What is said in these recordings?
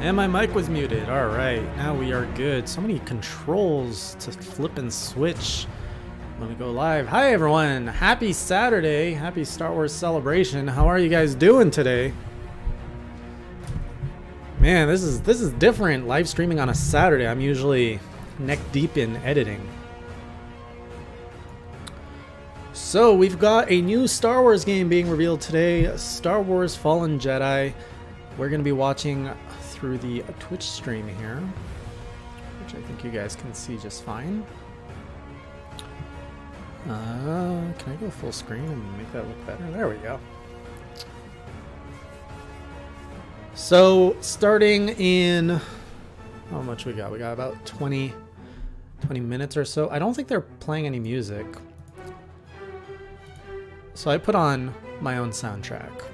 And my mic was muted. Alright, now we are good. So many controls to flip and switch when we go live. Hi everyone! Happy Saturday! Happy Star Wars Celebration. How are you guys doing today? Man, this is different. Live streaming on a Saturday. I'm usually neck deep in editing. So we've got a new Star Wars game being revealed today. Star Wars Fallen Jedi. We're going to be watching through the Twitch stream here, which I think you guys can see just fine. Can I go full screen and make that look better? There we go. So starting in, how much we got? We got about 20 minutes or so. I don't think they're playing any music. So I put on my own soundtrack.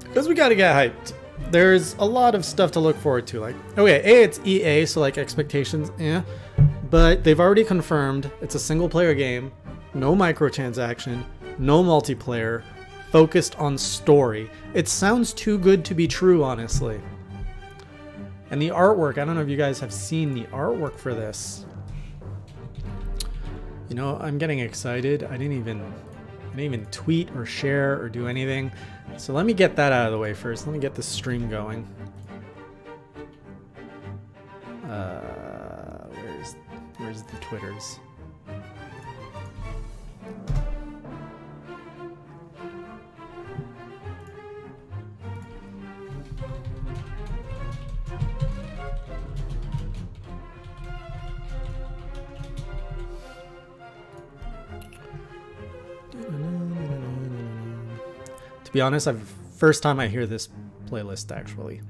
Because we gotta get hyped. There's a lot of stuff to look forward to. Like, okay, it's EA, so like expectations, yeah. But they've already confirmed it's a single player game, no microtransaction, no multiplayer, focused on story. It sounds too good to be true, honestly. And the artwork, I don't know if you guys have seen the artwork for this. You know, I'm getting excited. I didn't even tweet or share or do anything. So let me get that out of the way first. Let me get the stream going. Where's the Twitters? To be honest, first time I hear this playlist actually.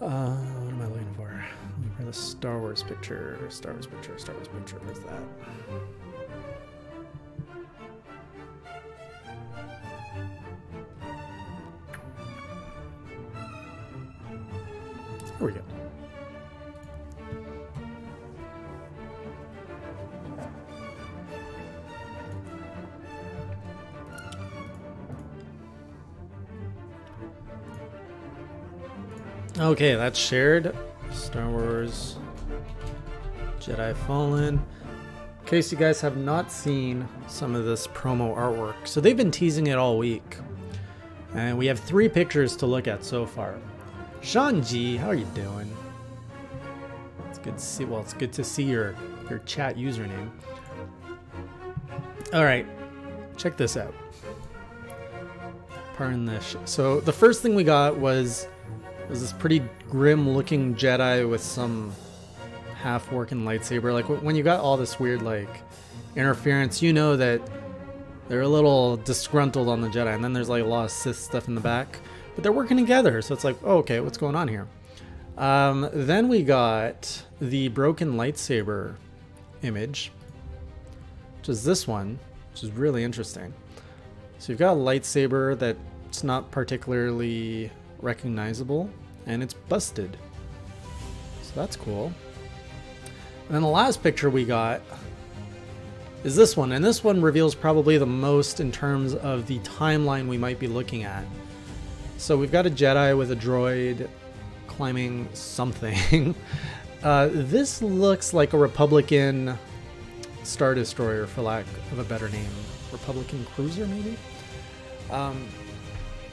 What am I looking for? Looking for the Star Wars picture. Star Wars picture. Where's that? Here we go. Okay, that's shared. Star Wars Jedi Fallen. In case you guys have not seen some of this promo artwork. So they've been teasing it all week. And we have 3 pictures to look at so far. Sean G, how are you doing? It's good to see, well, it's good to see your chat username. Alright, check this out. Pardon this. So the first thing we got was this pretty grim looking Jedi with some half working lightsaber. Like when you got all this weird like interference, you know that they're a little disgruntled on the Jedi, and then there's like a lot of Sith stuff in the back, but they're working together, so it's like, oh, okay, what's going on here? Then we got the broken lightsaber image, which is this one, which is really interesting. So you've got a lightsaber that's not particularly recognizable, and it's busted, so that's cool. And then the last picture we got is this one, and this one reveals probably the most in terms of the timeline we might be looking at. So we've got a Jedi with a droid climbing something. This looks like a Republican Star Destroyer, for lack of a better name. Republican cruiser, maybe?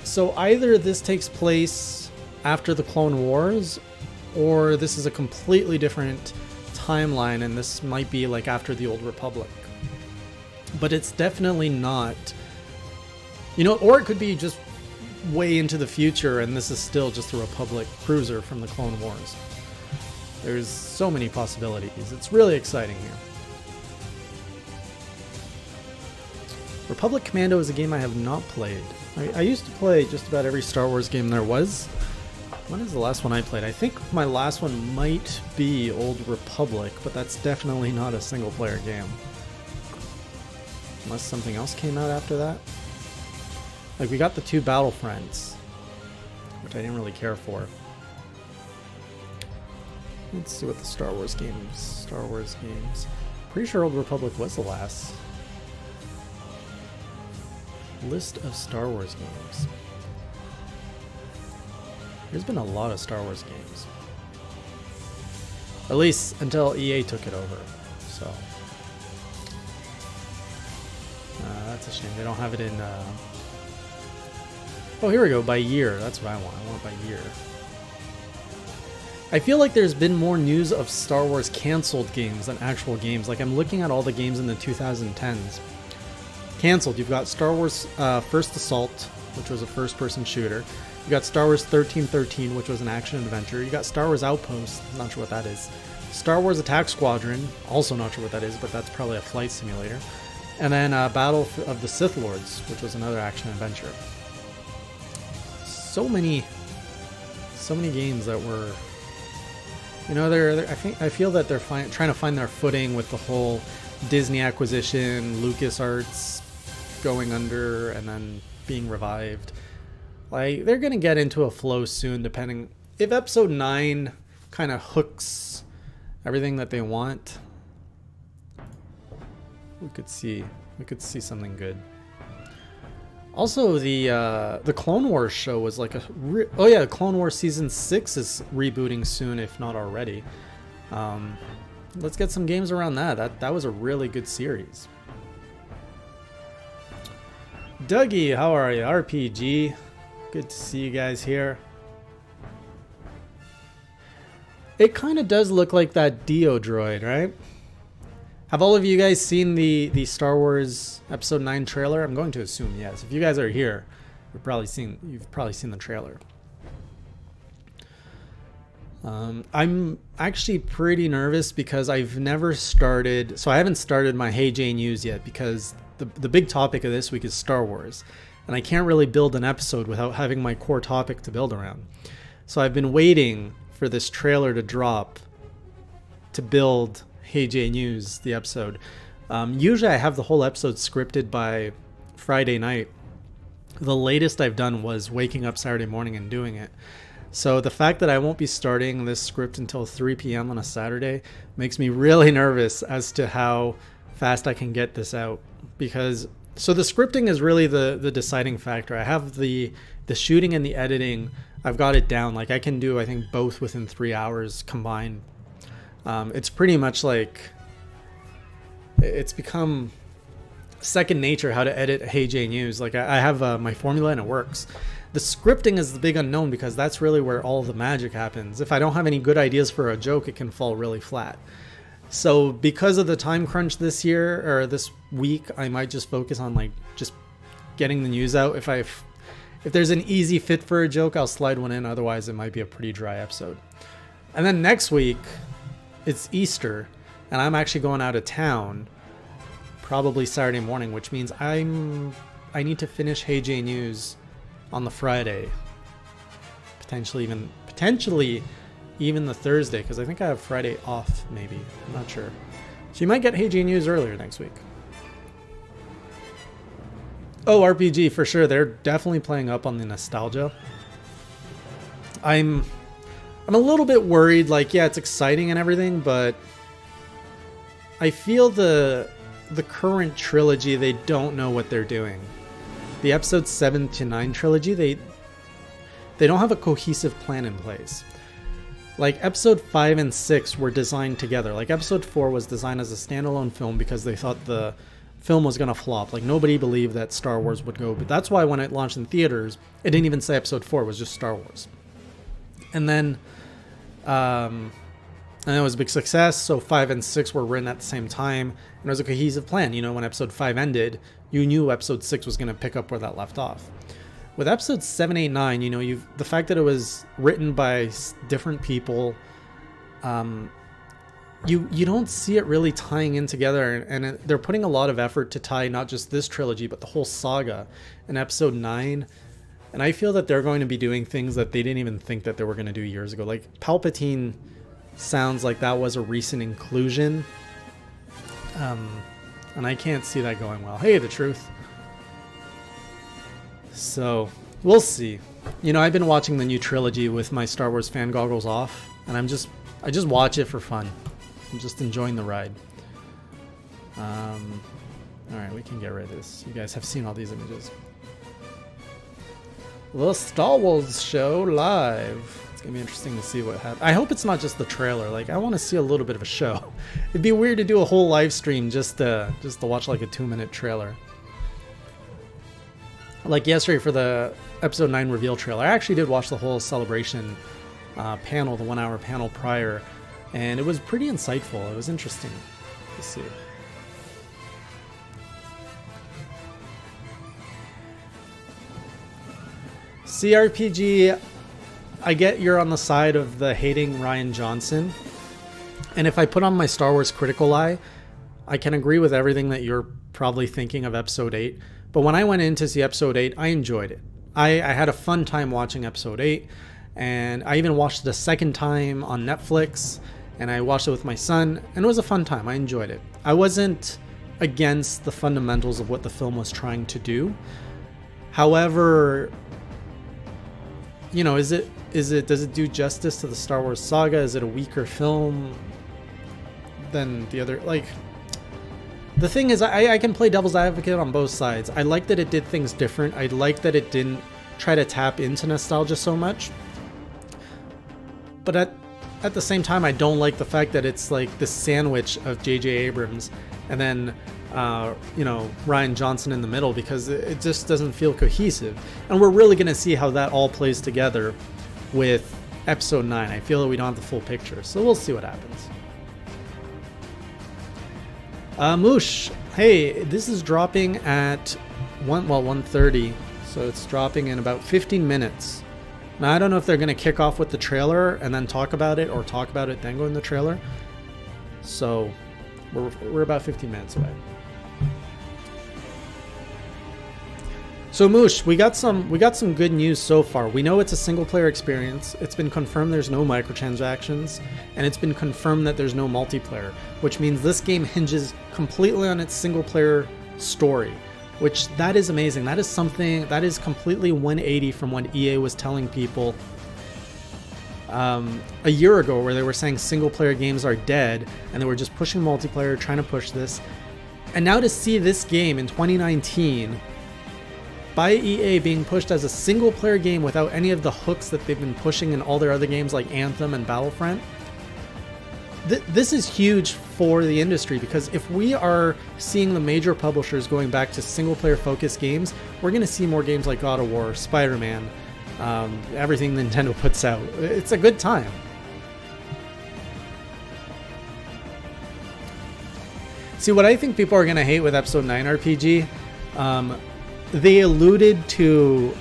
So either this takes place after the Clone Wars, or this is a completely different timeline, and this might be like after the Old Republic. But it's definitely not, you know, or it could be just way into the future and this is still just a Republic cruiser from the Clone Wars. There's so many possibilities. It's really exciting here. Republic Commando is a game I have not played. I used to play just about every Star Wars game there was. When is the last one I played? I think my last one might be Old Republic, but that's definitely not a single player game. Unless something else came out after that. Like we got the 2 Battlefronts, which I didn't really care for. Let's see what the Star Wars games. Pretty sure Old Republic was the last. List of Star Wars games. There's been a lot of Star Wars games. At least until EA took it over. So that's a shame. They don't have it in... Oh, here we go. By year. That's what I want. I want it by year. I feel like there's been more news of Star Wars canceled games than actual games. Like, I'm looking at all the games in the 2010s. Canceled. You've got Star Wars First Assault, which was a first-person shooter. You got Star Wars 1313, which was an action-adventure. You got Star Wars Outpost. Not sure what that is. Star Wars Attack Squadron. Also not sure what that is, but that's probably a flight simulator. And then Battle of the Sith Lords, which was another action-adventure. So many games that were... You know, I feel that they're trying to find their footing with the whole Disney acquisition, LucasArts going under and then being revived. Like, they're gonna get into a flow soon, depending if Episode 9 kind of hooks everything that they want. We could see something good. Also, the Clone Wars show was like oh yeah, Clone Wars Season 6 is rebooting soon, if not already. Let's get some games around that. That was a really good series. Dougie, how are you? RPG. Good to see you guys here. It kind of does look like that Dio droid, right? Have all of you guys seen the Star Wars Episode 9 trailer? I'm going to assume yes. If you guys are here, you've probably seen the trailer. I'm actually pretty nervous because I've never started... So I haven't started my Hey J News yet because the big topic of this week is Star Wars. And I can't really build an episode without having my core topic to build around. So I've been waiting for this trailer to drop to build... Hey J News, the episode. Usually I have the whole episode scripted by Friday night. The latest I've done was waking up Saturday morning and doing it. So the fact that I won't be starting this script until 3 p.m. on a Saturday makes me really nervous as to how fast I can get this out. Because, so the scripting is really the deciding factor. I have the shooting and the editing, I've got it down. Like, I can do, I think, both within 3 hours combined. It's pretty much like it's become second nature how to edit Hey J News. Like, I have my formula and it works. The scripting is the big unknown because that's really where all the magic happens. If I don't have any good ideas for a joke, it can fall really flat. So because of the time crunch this year or this week, I might just focus on like just getting the news out. If there's an easy fit for a joke, I'll slide one in. Otherwise, it might be a pretty dry episode. And then next week, it's Easter, and I'm actually going out of town, probably Saturday morning, which means I need to finish Hey J News on the Friday, potentially even the Thursday, because I think I have Friday off. Maybe, I'm not sure. So you might get Hey J News earlier next week. Oh, RPG for sure. They're definitely playing up on the nostalgia. I'm a little bit worried, like, yeah, it's exciting and everything, but I feel the current trilogy, they don't know what they're doing. The episodes 7 to 9 trilogy, they don't have a cohesive plan in place. Like, episode 5 and 6 were designed together. Like, episode 4 was designed as a standalone film because they thought the film was gonna flop. Like, nobody believed that Star Wars would go, but that's why when it launched in theaters, it didn't even say episode 4, it was just Star Wars. And then it was a big success, so 5 and 6 were written at the same time, and it was a cohesive plan. You know, when episode 5 ended, you knew episode 6 was going to pick up where that left off. With episodes 7, 8, 9, you know, the fact that it was written by different people, you don't see it really tying in together, and they're putting a lot of effort to tie not just this trilogy, but the whole saga in episode 9. And I feel that they're going to be doing things that they didn't even think that they were going to do years ago. Like, Palpatine sounds like that was a recent inclusion. And I can't see that going well. Hey, the truth. So, we'll see. You know, I've been watching the new trilogy with my Star Wars fan goggles off. And I just watch it for fun. I'm just enjoying the ride. Alright, we can get rid of this. You guys have seen all these images. The Star Wars show live. It's gonna be interesting to see what happens. I hope it's not just the trailer. Like, I want to see a little bit of a show. It'd be weird to do a whole live stream just to watch like a 2-minute trailer. Like yesterday for the episode 9 reveal trailer, I actually did watch the whole celebration panel, the 1-hour panel prior, and it was pretty insightful. It was interesting to see. CRPG, I get you're on the side of the hating Rian Johnson, and if I put on my Star Wars critical eye, I can agree with everything that you're probably thinking of episode 8, but when I went in to see episode 8, I enjoyed it. I had a fun time watching episode 8, and I even watched it a second time on Netflix, and I watched it with my son, and it was a fun time. I enjoyed it. I wasn't against the fundamentals of what the film was trying to do. However, you know, does it do justice to the Star Wars saga? Is it a weaker film than the other? Like, the thing is, I can play devil's advocate on both sides. I like that it did things different. I like that it didn't try to tap into nostalgia so much. But at the same time, I don't like the fact that it's like this sandwich of J.J. Abrams and then, you know, Rian Johnson in the middle, because it just doesn't feel cohesive. And we're really going to see how that all plays together with episode 9. I feel that we don't have the full picture, so we'll see what happens. Moosh, hey, this is dropping at 1:30, so it's dropping in about 15 minutes. Now, I don't know if they're going to kick off with the trailer and then talk about it, or talk about it then go in the trailer. So we're about 15 minutes away. So Moosh, we got some good news so far. We know it's a single player experience. It's been confirmed there's no microtransactions, and it's been confirmed that there's no multiplayer, which means this game hinges completely on its single player story, which that is amazing. That is something that is completely 180 from what EA was telling people a year ago, where they were saying single player games are dead and they were just pushing multiplayer, trying to push this. And now to see this game in 2019 by EA being pushed as a single player game without any of the hooks that they've been pushing in all their other games like Anthem and Battlefront, this is huge for the industry, because if we are seeing the major publishers going back to single player focused games, we're going to see more games like God of War, Spider-Man, everything Nintendo puts out. It's a good time. See, what I think people are going to hate with Episode 9 RPG, they alluded to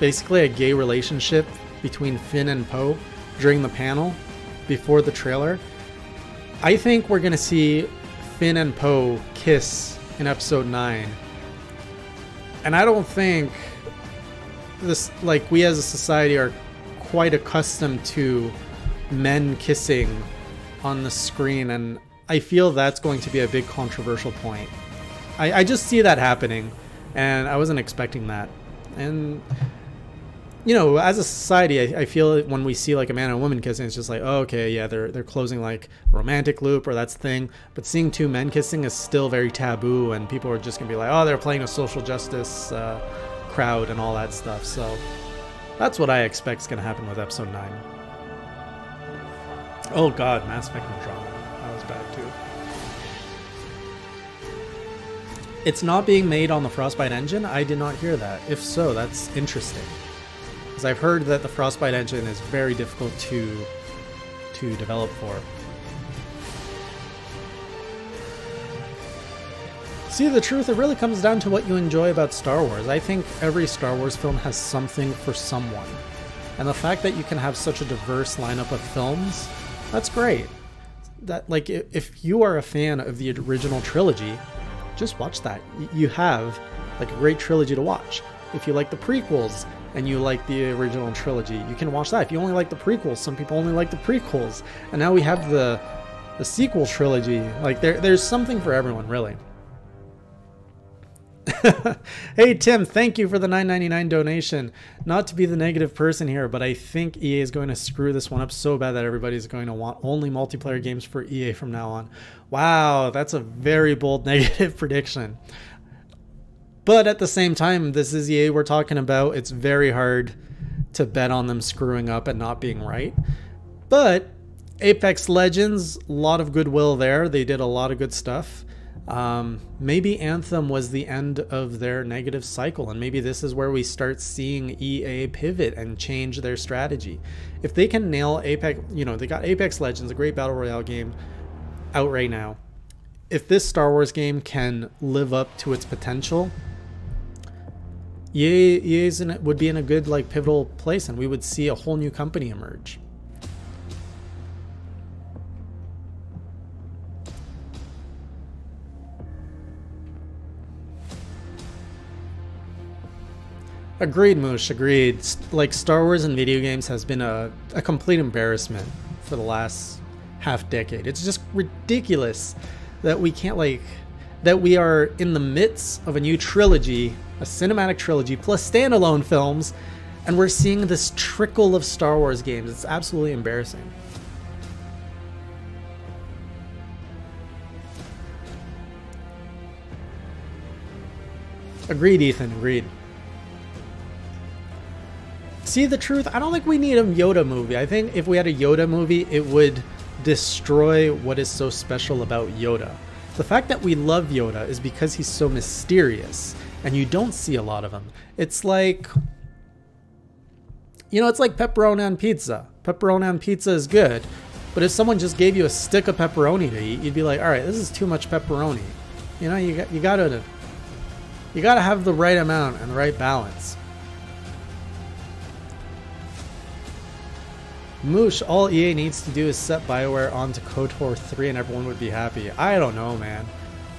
basically a gay relationship between Finn and Poe during the panel before the trailer. I think we're going to see Finn and Poe kiss in Episode 9. And I don't think this, like, we as a society are quite accustomed to men kissing on the screen, and I feel that's going to be a big controversial point. I just see that happening, and I wasn't expecting that. And, you know, as a society, I feel when we see like a man and a woman kissing, it's just like, oh, okay, yeah, they're closing like a romantic loop, or that's the thing. But seeing two men kissing is still very taboo, and people are just gonna be like, oh, they're playing a social justice crowd and all that stuff. So that's what I expect is gonna happen with Episode 9. Oh God, Mass Effect Andromeda, that was bad too. It's not being made on the Frostbite engine? I did not hear that. If so, that's interesting, because I've heard that the Frostbite engine is very difficult to develop for. See, the truth, it really comes down to what you enjoy about Star Wars. I think every Star Wars film has something for someone. And the fact that you can have such a diverse lineup of films, that's great. That, like, if you are a fan of the original trilogy, just watch that. You have like a great trilogy to watch. If you like the prequels and you like the original trilogy, you can watch that. If you only like the prequels, some people only like the prequels. And now we have the sequel trilogy. Like, there's something for everyone, really. Hey Tim, thank you for the $9.99 donation. Not to be the negative person here, but I think EA is going to screw this one up so bad that everybody's going to want only multiplayer games for EA from now on. Wow, that's a very bold negative prediction. But at the same time, this is EA we're talking about. It's very hard to bet on them screwing up and not being right. But Apex Legends, a lot of goodwill there. They did a lot of good stuff. Maybe Anthem was the end of their negative cycle, and maybe this is where we start seeing EA pivot and change their strategy. If they can nail Apex, you know, they got Apex Legends, a great battle royale game, out right now. If this Star Wars game can live up to its potential, EA would be in a good, like, pivotal place, and we would see a whole new company emerge. Agreed, Moosh, agreed. Like, Star Wars in video games has been a complete embarrassment for the last half decade. It's just ridiculous that we can't, like, that we are in the midst of a new trilogy, a cinematic trilogy, plus standalone films, and we're seeing this trickle of Star Wars games. It's absolutely embarrassing. Agreed, Ethan, agreed. See the truth? I don't think we need a Yoda movie. I think if we had a Yoda movie, it would destroy what is so special about Yoda. The fact that we love Yoda is because he's so mysterious, and you don't see a lot of him. It's like, you know, it's like pepperoni on pizza. Pepperoni on pizza is good, but if someone just gave you a stick of pepperoni to eat, you'd be like, all right, this is too much pepperoni. You know, you gotta have the right amount and the right balance. Moosh, all EA needs to do is set BioWare onto KOTOR 3 and everyone would be happy. I don't know, man.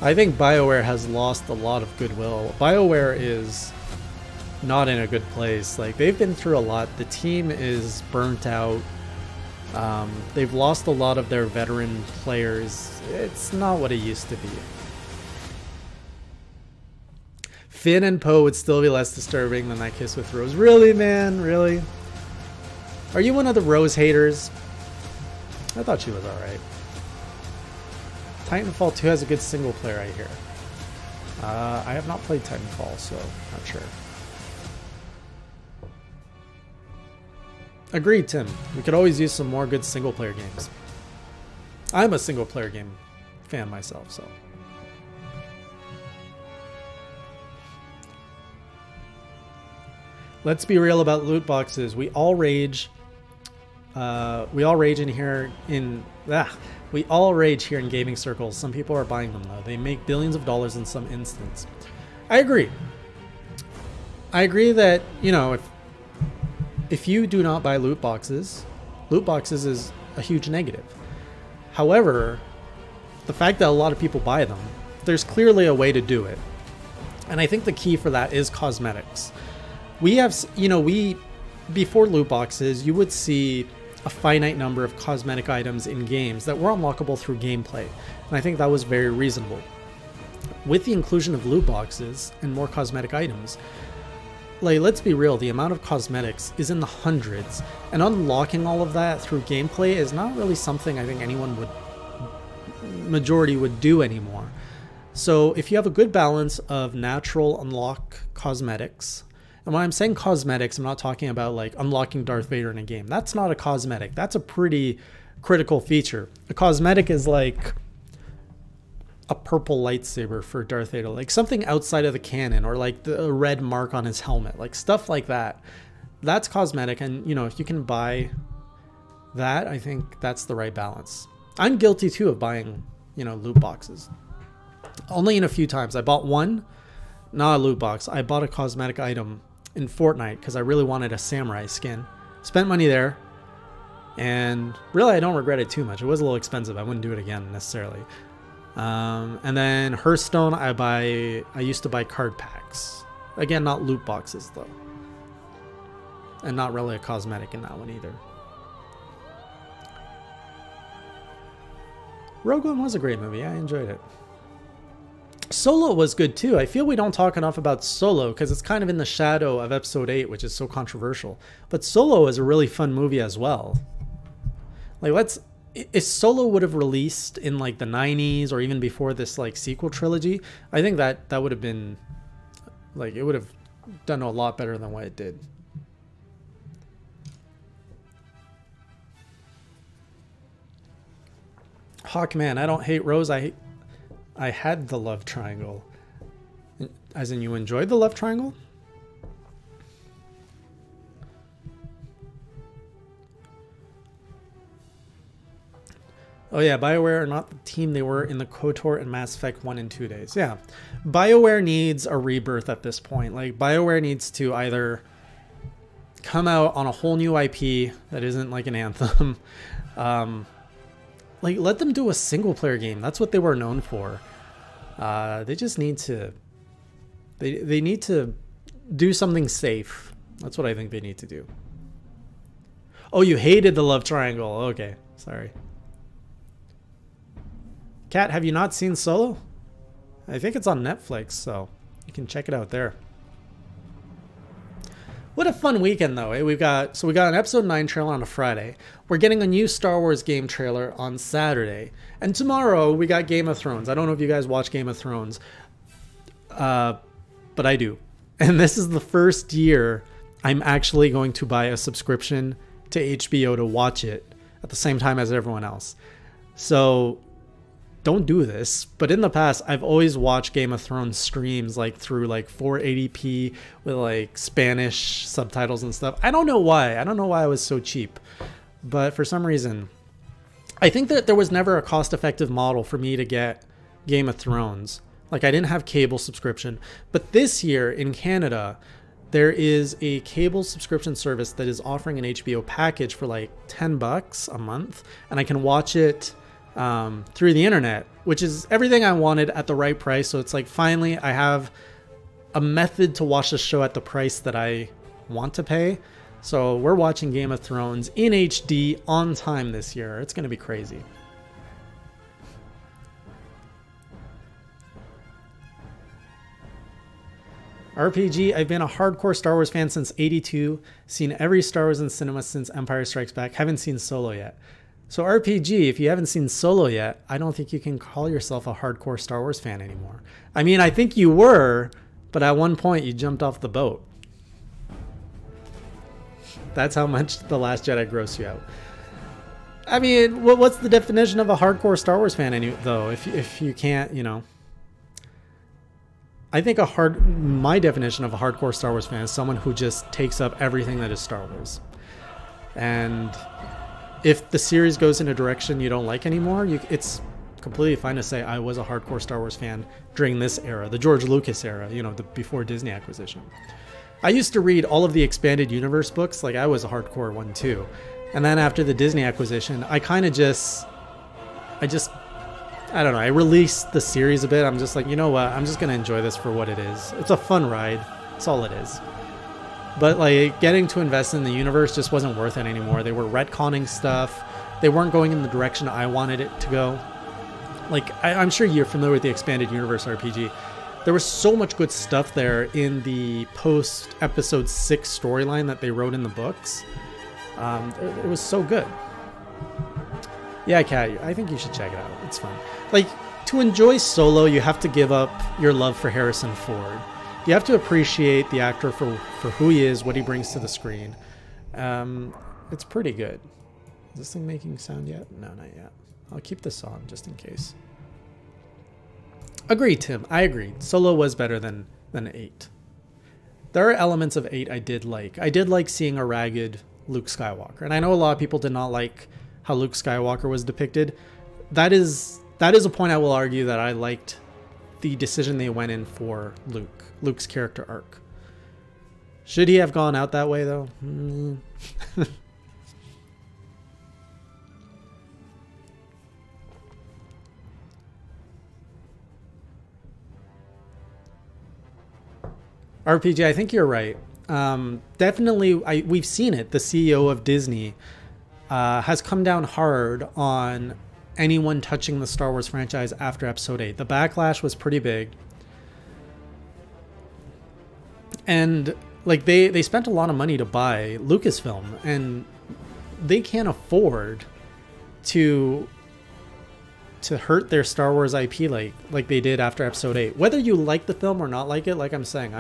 I think BioWare has lost a lot of goodwill. BioWare is not in a good place. Like, they've been through a lot. The team is burnt out. They've lost a lot of their veteran players. It's not what it used to be. Finn and Poe would still be less disturbing than that kiss with Rose. Really, man? Really? Are you one of the Rose haters? I thought she was alright. Titanfall 2 has a good single player, I hear. I have not played Titanfall, so not sure. Agreed, Tim. We could always use some more good single player games. I'm a single player game fan myself, so. Let's be real about loot boxes. We all rage in here in we all rage here in gaming circles. Some people are buying them though. They make billions of dollars in some instance. I agree. I agree that, you know, if you do not buy loot boxes is a huge negative. However, the fact that a lot of people buy them, there's clearly a way to do it. And I think the key for that is cosmetics. We have, you know, before loot boxes, you would see a finite number of cosmetic items in games that were unlockable through gameplay. And I think that was very reasonable. With the inclusion of loot boxes and more cosmetic items, like, let's be real, the amount of cosmetics is in the hundreds, and unlocking all of that through gameplay is not really something I think majority would do anymore. So if you have a good balance of natural unlock cosmetics, and when I'm saying cosmetics, I'm not talking about like unlocking Darth Vader in a game. That's not a cosmetic. That's a pretty critical feature. A cosmetic is like a purple lightsaber for Darth Vader, like something outside of the canon, or like the red mark on his helmet, like stuff like that. That's cosmetic, and you know, if you can buy that, I think that's the right balance. I'm guilty too of buying, you know, loot boxes. Only in a few times. I bought one, not a loot box. I bought a cosmetic item in Fortnite because I really wanted a samurai skin. Spent money there, and really I don't regret it too much. It was a little expensive. I wouldn't do it again necessarily. And then Hearthstone, I used to buy card packs. Again, not loot boxes though. And not really a cosmetic in that one either. Rogue One was a great movie. I enjoyed it. Solo was good too. I feel we don't talk enough about Solo because it's kind of in the shadow of Episode 8, which is so controversial. But Solo is a really fun movie as well. Like, if Solo would have released in like the 90s or even before this like sequel trilogy, I think that would have been Like, it would have done a lot better than what it did. Hawkman, I don't hate Rose. I had the love triangle. As in, you enjoyed the love triangle? Oh yeah, BioWare are not the team they were in the KOTOR and Mass Effect 1 and 2 days. Yeah, BioWare needs a rebirth at this point. Like, BioWare needs to either come out on a whole new IP that isn't like an Anthem. Like, let them do a single player game. That's what they were known for. They just need to... They need to do something safe. That's what I think they need to do. Oh, you hated the love triangle. Okay, sorry. Kat, have you not seen Solo? I think it's on Netflix, so you can check it out there. What a fun weekend, though. We got an episode 9 trailer on a Friday. We're getting a new Star Wars game trailer on Saturday. And tomorrow, we got Game of Thrones. I don't know if you guys watch Game of Thrones, but I do. And this is the first year I'm actually going to buy a subscription to HBO to watch it at the same time as everyone else. So don't do this. But in the past, I've always watched Game of Thrones streams like through like 480p with like Spanish subtitles and stuff. I don't know why. I don't know why I was so cheap. But for some reason, I think that there was never a cost-effective model for me to get Game of Thrones. Like, I didn't have cable subscription. But this year in Canada, there is a cable subscription service that is offering an HBO package for like $10 a month. And I can watch it through the internet, which is everything I wanted at the right price. So it's like, finally, I have a method to watch the show at the price that I want to pay. So we're watching Game of Thrones in HD on time this year. It's going to be crazy. RPG, I've been a hardcore Star Wars fan since '82, seen every Star Wars in cinema since Empire Strikes Back, haven't seen Solo yet. So RPG, if you haven't seen Solo yet, I don't think you can call yourself a hardcore Star Wars fan anymore. I mean, I think you were, but at one point you jumped off the boat. That's how much The Last Jedi grossed you out. I mean, what's the definition of a hardcore Star Wars fan, though? If you can't, you know... I think my definition of a hardcore Star Wars fan is someone who just takes up everything that is Star Wars. And if the series goes in a direction you don't like anymore, it's completely fine to say I was a hardcore Star Wars fan during this era, the George Lucas era, you know, before Disney acquisition. I used to read all of the expanded universe books, like I was a hardcore one too. And then after the Disney acquisition, I kind of I don't know, I released the series a bit. I'm just like, you know what, I'm just going to enjoy this for what it is. It's a fun ride. That's all it is. But like, getting to invest in the universe just wasn't worth it anymore. They were retconning stuff. They weren't going in the direction I wanted it to go. Like, I'm sure you're familiar with the expanded universe RPG. There was so much good stuff there in the post-episode 6 storyline that they wrote in the books. It was so good. Yeah, Kat, I think you should check it out. It's fun. Like, to enjoy Solo, you have to give up your love for Harrison Ford. You have to appreciate the actor for who he is, what he brings to the screen. It's pretty good. Is this thing making sound yet? No, not yet. I'll keep this on just in case. Agreed, Tim. I agreed. Solo was better than 8. There are elements of 8 I did like. I did like seeing a ragged Luke Skywalker. And I know a lot of people did not like how Luke Skywalker was depicted. That is a point I will argue that I liked the decision they went in for Luke's character arc. Should he have gone out that way, though? RPG, I think you're right. Definitely, we've seen it. The CEO of Disney has come down hard on anyone touching the Star Wars franchise after Episode 8. The backlash was pretty big. And like they spent a lot of money to buy Lucasfilm, and they can't afford to to hurt their Star Wars IP like they did after Episode 8. Whether you like the film or not like it, like I'm saying,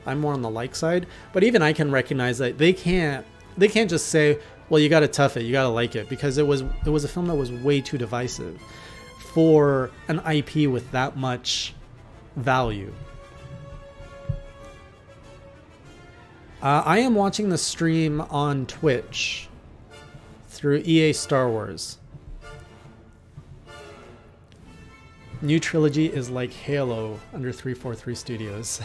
I'm more on the like side. But even I can recognize that they can't just say, well, you got to tough it, you got to like it, because it was a film that was way too divisive for an IP with that much value. I am watching the stream on Twitch through EA Star Wars. New trilogy is like Halo under 343 Studios.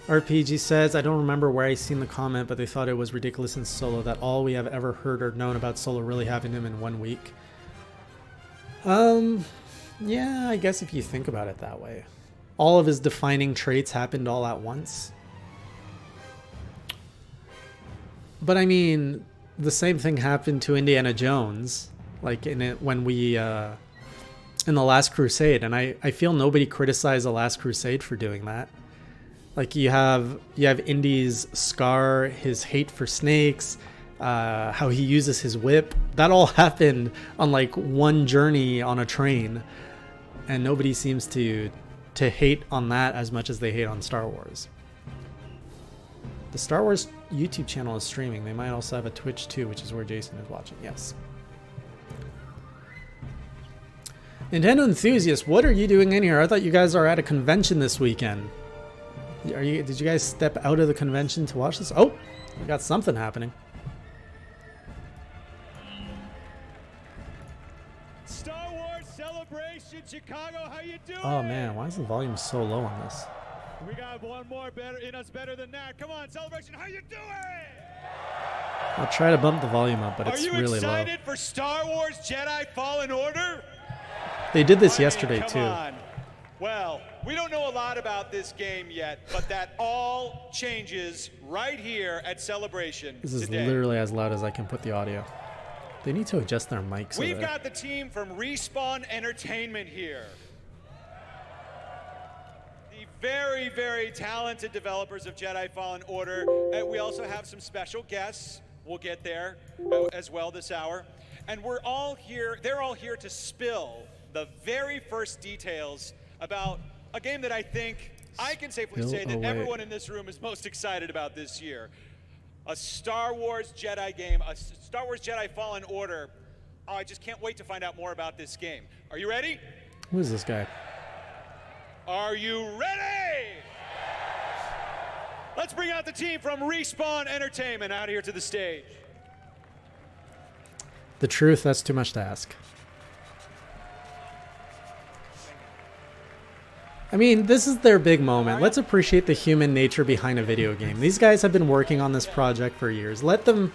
RPG says, I don't remember where I seen the comment, but they thought it was ridiculous in Solo that all we have ever heard or known about Solo really happened to him in 1 week. Yeah, I guess if you think about it that way. All of his defining traits happened all at once. But I mean, the same thing happened to Indiana Jones, like in it when we in The Last Crusade, and I feel nobody criticized The Last Crusade for doing that. Like you have Indy's scar, his hate for snakes, how he uses his whip. That all happened on like one journey on a train, and nobody seems to hate on that as much as they hate on Star Wars. The Star Wars YouTube channel is streaming. They might also have a Twitch too, which is where Jason is watching. Yes. Nintendo enthusiasts, what are you doing in here? I thought you guys are at a convention this weekend. Did you guys step out of the convention to watch this? Oh, we got something happening. Star Wars Celebration Chicago, how you doing? Oh man, why is the volume so low on this? We got one more better than that. Come on, Celebration, how you doing? I'll try to bump the volume up, but it's really low. Are you excited for Star Wars Jedi Fallen Order? They did this yesterday come too. On. Well, we don't know a lot about this game yet, but that all changes right here at Celebration. This is today. literally as loud as I can put the audio. They need to adjust their mics. We've got the team from Respawn Entertainment here. The very, very talented developers of Jedi Fallen Order. And we also have some special guests. We'll get there as well this hour. And we're all here, they're all here to spill the very first details about a game that I think I can safely say that everyone in this room is most excited about this year. A Star Wars Jedi game, a Star Wars Jedi Fallen Order. Oh, I just can't wait to find out more about this game. Are you ready? Who is this guy? Are you ready? Let's bring out the team from Respawn Entertainment out here to the stage. The truth, that's too much to ask. I mean, this is their big moment. Let's appreciate the human nature behind a video game. These guys have been working on this project for years. Let them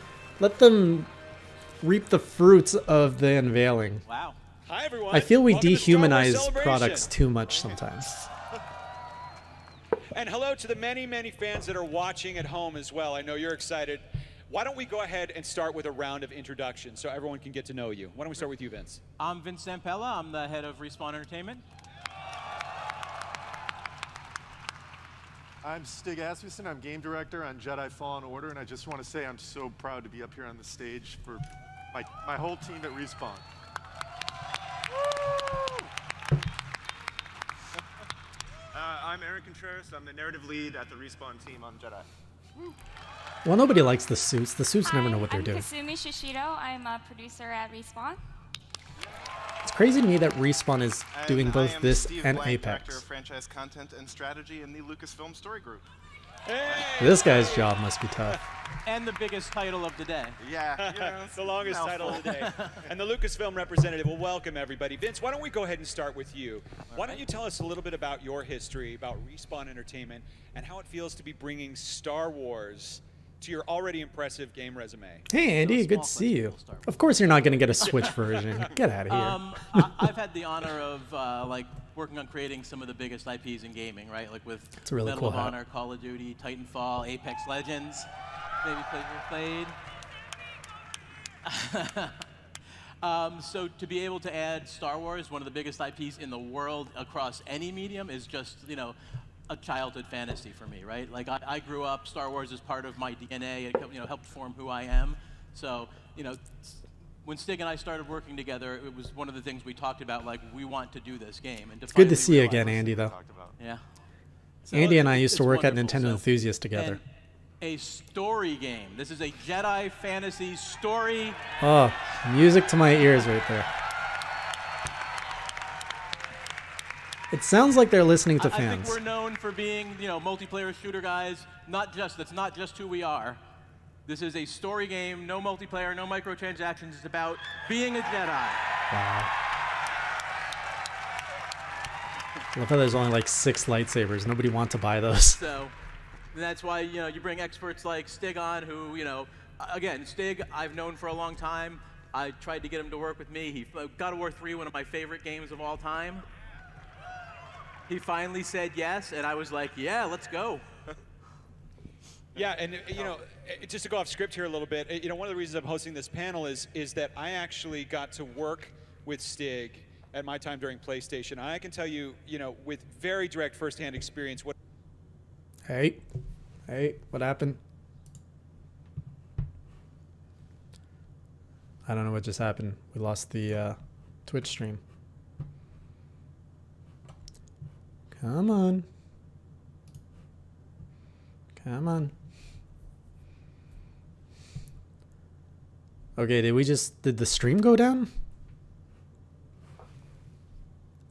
reap the fruits of the unveiling. Wow. Hi everyone. I feel we dehumanize products too much sometimes. And hello to the many, many fans that are watching at home as well. I know you're excited. Why don't we go ahead and start with a round of introductions so everyone can get to know you. Why don't we start with you, Vince? I'm Vince Zampella. I'm the head of Respawn Entertainment. I'm Stig Asmussen. I'm game director on Jedi Fallen Order, and I just want to say I'm so proud to be up here on the stage for my whole team at Respawn. I'm Aaron Contreras. I'm the narrative lead at the Respawn team on Jedi. Well, nobody likes the suits. The suits never know what they're doing. I'm Kasumi Shishiro. I'm a producer at Respawn. It's crazy to me that Respawn is doing both this and Apex. Director of franchise content and strategy in the Lucasfilm Story Group. Hey! This guy's job must be tough. And the biggest title of the day. Yeah, you know, it's the longest title of the day. And the Lucasfilm representative will welcome everybody. Vince, why don't we go ahead and start with you? Why don't you tell us a little bit about your history, about Respawn Entertainment, and how it feels to be bringing Star Wars to your already impressive game resume. Hey Andy, good to see you. Of course you're not going to get a Switch version. Get out of here. I've had the honor of like working on creating some of the biggest IPs in gaming, right? Like with really Medal cool of Honor, Call of Duty, Titanfall, Apex Legends. Maybe played. So to be able to add Star Wars, one of the biggest IPs in the world across any medium, is just, you know, a childhood fantasy for me, right? Like I grew up, Star Wars is part of my DNA. It helped form who I am. So when Stig and I started working together, it was one of the things we talked about. Like we want to do this game. And It's good to see you again, Andy. Though. Yeah. So Andy and I used to work at wonderful. Nintendo Enthusiast together. And a story game. This is a Jedi fantasy story. Oh, music to my ears right there. It sounds like they're listening to fans. I think we're known for being, multiplayer shooter guys. That's not just who we are. This is a story game, no multiplayer, no microtransactions. It's about being a Jedi. Wow. I love how there's only like 6 lightsabers. Nobody wants to buy those. So that's why, you bring experts like Stig on who, again, Stig I've known for a long time. I tried to get him to work with me. God of War 3, one of my favorite games of all time. He finally said yes, and I was like, yeah, let's go. Yeah, and just to go off script here a little bit, one of the reasons I'm hosting this panel is that I actually got to work with Stig at my time during PlayStation. I can tell you, with very direct firsthand experience what. Hey, what happened? I don't know what just happened. We lost the Twitch stream. Come on. Come on. Okay, did the stream go down?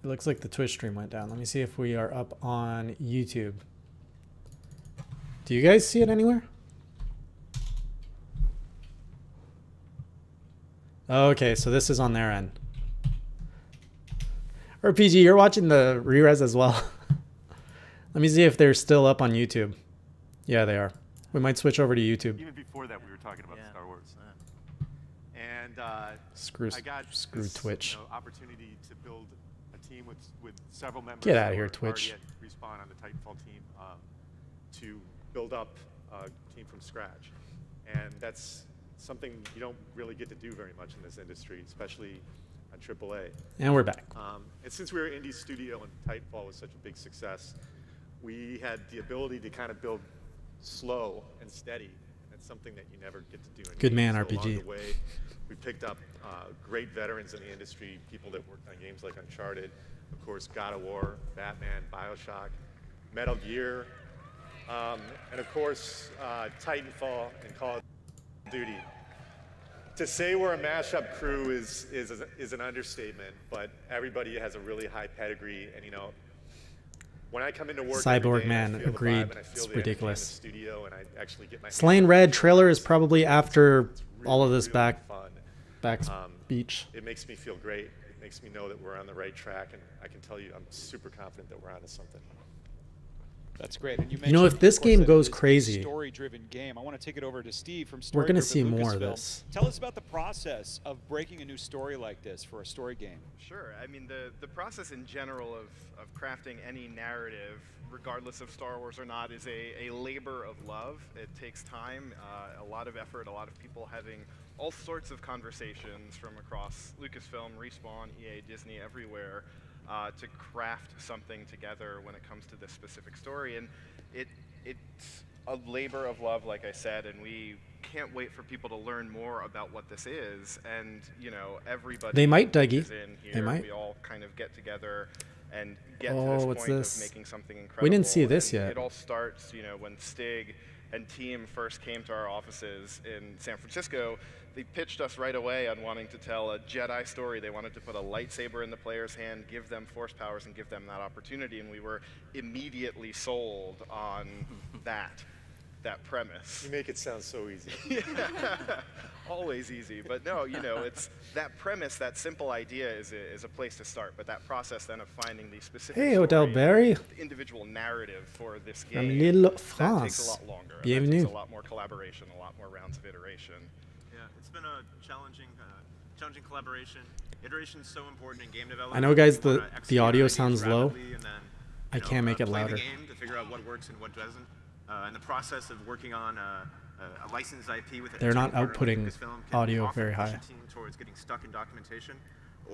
It looks like the Twitch stream went down. Let me see if we are up on YouTube. Do you guys see it anywhere? Okay, so this is on their end. RPG, you're watching the re-res as well. Let me see if they're still up on YouTube. Yeah, they are. We might switch over to YouTube. Even before that, we were talking about Star Wars. And Screw this, Twitch. Opportunity to build a team with several members. Get out of here, who are Twitch. already at Respawn on the Titanfall team to build up a team from scratch. And that's something you don't really get to do very much in this industry, especially on AAA. And we're back. And since we were indie studio and Titanfall was such a big success, we had the ability to kind of build slow and steady. That's something that you never get to do. Good man, so RPG. Along the way, we picked up great veterans in the industry, people that worked on games like Uncharted, of course, God of War, Batman, BioShock, Metal Gear, and of course, Titanfall and Call of Duty. To say we're a mashup crew is an understatement, but everybody has a really high pedigree, and when I come into work, Cyborg every day, Man I feel agreed. The vibe and I feel It's the energy ridiculous. in the studio, and I actually get my Slain Red trailer is probably after really, all of this really fun. back beach. It makes me feel great. It makes me know that we're on the right track, and I can tell you I'm super confident that we're onto something. That's great. And you If this of course, game that it goes is a crazy, story-driven game. I want to take it over to Steve from we're Story going to Group see at more of Lucasfilm. this. Tell us about the process of breaking a new story like this for a story game. Sure. I mean, the process in general of crafting any narrative, regardless of Star Wars or not, is a labor of love. It takes time, a lot of effort, a lot of people having all sorts of conversations from across Lucasfilm, Respawn, EA, Disney, everywhere, to craft something together when it comes to this specific story. And it's a labor of love, like I said, and we can't wait for people to learn more about what this is. And everybody They might, Dougie. is in here. They might. We all kind of get together and get to Oh, this what's point this? of making something incredible. We didn't see this And yet. It all starts, when Stig and team first came to our offices in San Francisco. They pitched us right away on wanting to tell a Jedi story. They wanted to put a lightsaber in the player's hand, give them force powers, and give them that opportunity. And we were immediately sold on that premise. You make it sound so easy. Always easy, but no, it's that premise, that simple idea is a place to start. But that process then of finding the specific Hey, Odell story, Berry. the individual narrative for this From game, Lille, that France. takes a lot longer. And that Bienvenue. takes a lot more collaboration, a lot more rounds of iteration. Yeah, it's been a challenging collaboration. Iteration is so important in game development. I know, guys, You wanna the execute audio ideas sounds low. rapidly and then, I can't make it play louder. the game to figure out what works and what doesn't. And the process of working on a licensed IP with an They're not external partner like outputting Lucasfilm can audio often very push high. a team towards getting stuck in documentation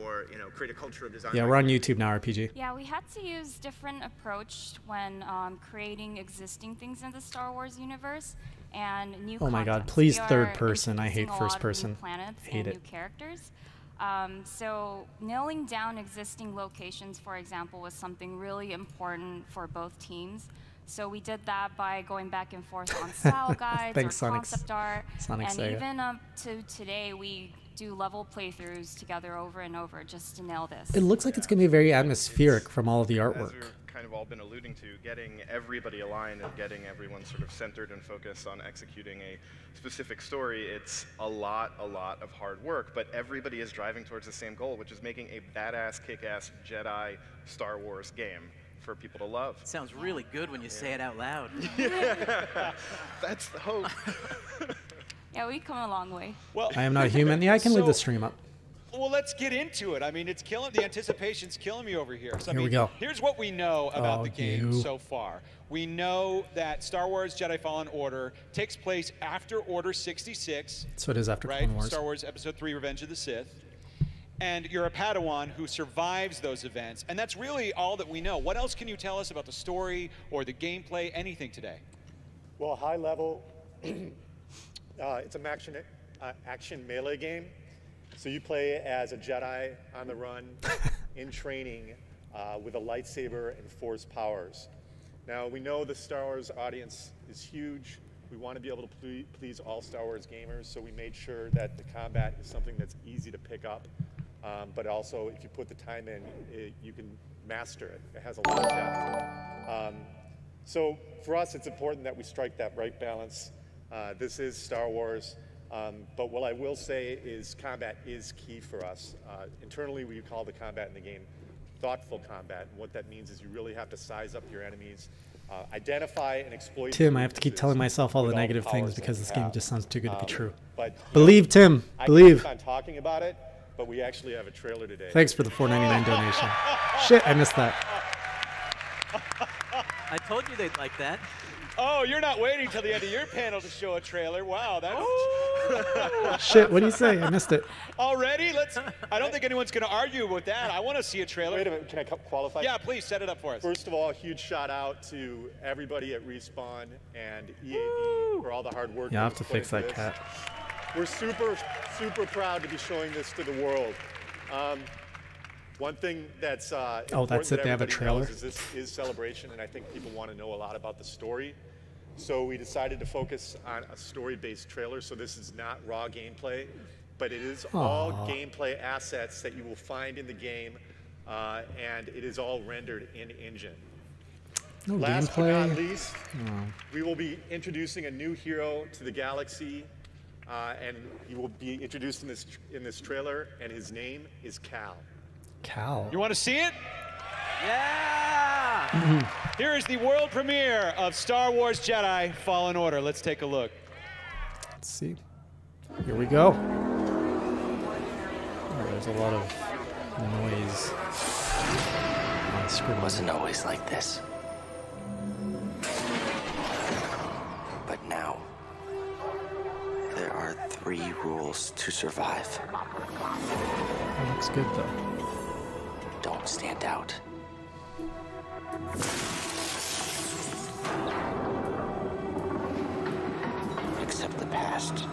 or create a culture of design. Yeah, we're on YouTube now, RPG. Yeah, we had to use different approach when creating existing things in the Star Wars universe and new Oh my God, concepts. please We third are person. I hate introducing a first lot of new person. planets Hate and it. new characters. So nailing down existing locations, for example, was something really important for both teams. So we did that by going back and forth on style guides Thanks, or Sonic- concept art. Sonic and Sega. even up to today, we do level playthroughs together over and over just to nail this. It looks like it's going to be very atmospheric from all of the As artwork. we've kind of all been alluding to, getting everybody aligned and getting everyone sort of centered and focused on executing a specific story, it's a lot of hard work, but everybody is driving towards the same goal, which is making a badass, kick-ass Jedi Star Wars game for people to love. Sounds really good when you say it out loud. That's the hope. Yeah, we've come a long way. Well, I am not human. Yeah, I can leave so- the stream up. Well, let's get into it. I mean, it's killing. The anticipation's killing me over here. So, I Here we mean, go. Here's what we know about Oh, the game you. so far. We know that Star Wars Jedi Fallen Order takes place after Order 66, So it is after right? Clone Wars. Star Wars Episode 3: Revenge of the Sith. And you're a Padawan who survives those events, and that's really all that we know. What else can you tell us about the story or the gameplay, anything today? Well, high level, it's an action melee game. So you play as a Jedi on the run, in training, with a lightsaber and force powers. Now, we know the Star Wars audience is huge. We want to be able to please all Star Wars gamers, so we made sure that the combat is something that's easy to pick up. But also, if you put the time in, you can master it. It has a lot of depth. So for us, it's important that we strike that right balance. This is Star Wars, but what I will say is combat is key for us. Internally, we call the combat in the game thoughtful combat, and what that means is you really have to size up your enemies, identify and exploit. Tim, I have to keep telling myself all the with negative powers things that because you this game have. just sounds too good to be true. But Believe, Tim. I Believe. keep on talking about it, but we actually have a trailer today. Thanks for the $4.99 donation. Shit, I missed that. I told you they'd like that. Oh, you're not waiting till the end of your panel to show a trailer. Wow, that's Shit, what do you say? I missed it. already. I don't think anyone's going to argue with that. I want to see a trailer. Wait a minute, can I qualify? Yeah, please set it up for us. First of all, a huge shout out to everybody at Respawn and EAD for all the hard work. Yeah, I'll that have to was fix put that into cat. this. We're super proud to be showing this to the world. One thing that's important that's it, that they have a everybody trailer? knows is this is Celebration, and I think people want to know a lot about the story. So we decided to focus on a story-based trailer. So this is not raw gameplay, but it is all gameplay assets that you will find in the game, and it is all rendered in engine. No Last but gameplay. not least, we will be introducing a new hero to the galaxy, and he will be introduced in this trailer, and his name is Cal. Cal. You want to see it? Yeah! Here is the world premiere of Star Wars Jedi Fallen Order. Let's take a look. Let's see. Here we go. Oh, there's a lot of noise on screen. Wasn't always like this. But now, there are 3 rules to survive. That looks good though. Don't stand out. Accept the past.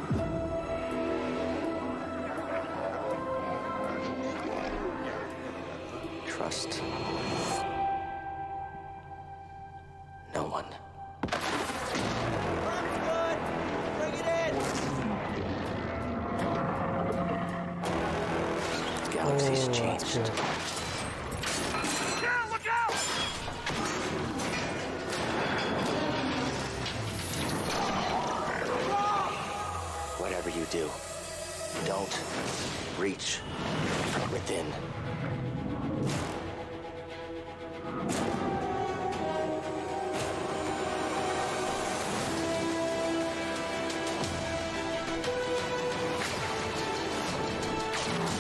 Trust no one. Galaxy's Oh, that's changed. good. Whatever you do, don't reach within.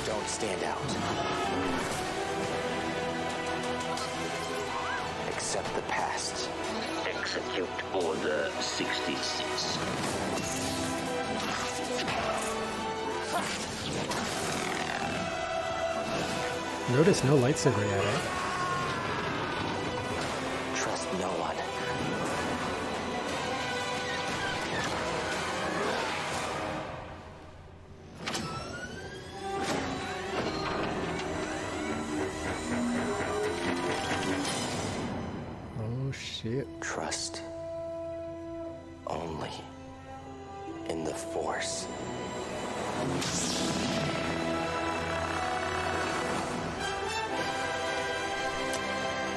Don't stand out. Accept the past. Execute Order 66. Notice no lightsaber yet, eh? Trust no one. Oh shit. Trust only in the Force.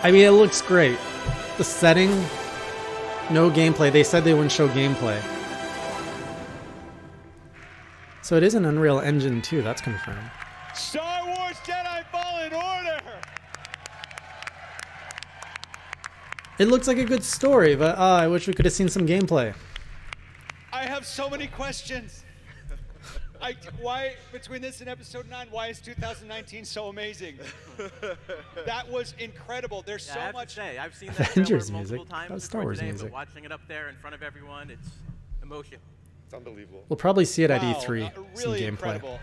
I mean, it looks great. The setting, no gameplay. They said they wouldn't show gameplay. So it is an Unreal Engine 2, that's confirmed. Star Wars Jedi Fallen Order! It looks like a good story, but I wish we could have seen some gameplay. I have so many questions. Why, between this and episode 9, why is 2019 so amazing? That was incredible. There's Yeah, I so have much. to say, I've seen that Avengers trailer music. multiple times That was before Star Wars today, music. but watching it up there in front of everyone, it's emotion. It's unbelievable. We'll probably see it at Wow, E3, some really gameplay. incredible.